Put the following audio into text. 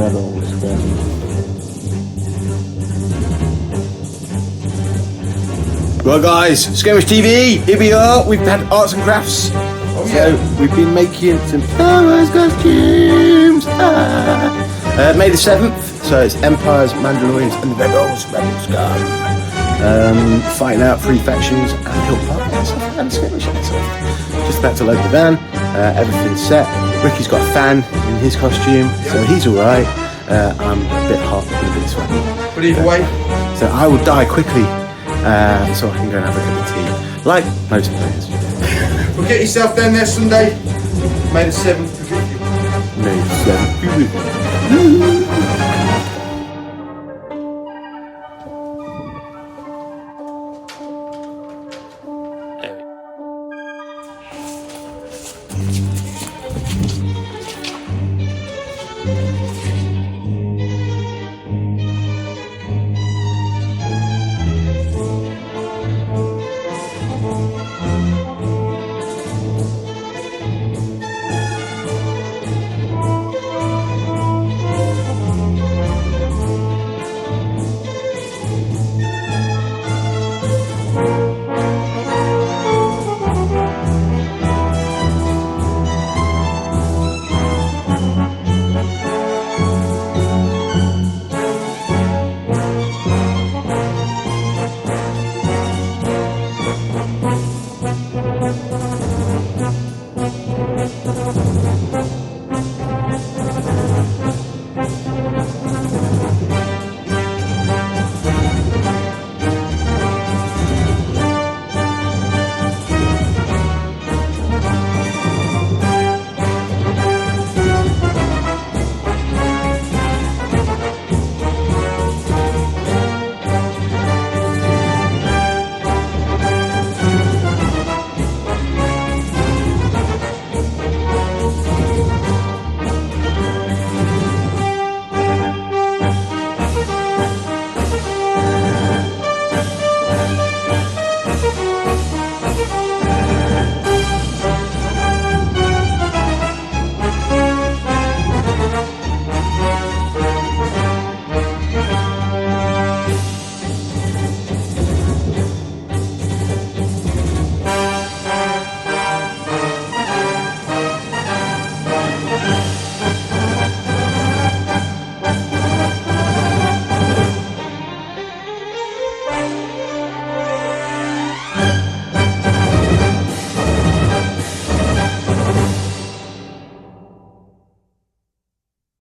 rebels. Well guys, Skirmish TV, here we are. We've had arts and crafts. Oh yeah. So we've been making some Star Wars costumes. May the 7th, so it's Empires, Mandalorians and the Rebels Scum. Fighting out 3 factions and Hill Park and Skirmish Airsoft. Just about to load the van, everything's set. Ricky's got a fan in his costume, so he's alright. I'm a bit hot and a bit sweaty. But either way. So I will die quickly, so I can go and have a cup of tea, like most players. Well, get yourself down there Sunday. May the 7th be with you. May the 7th be with you.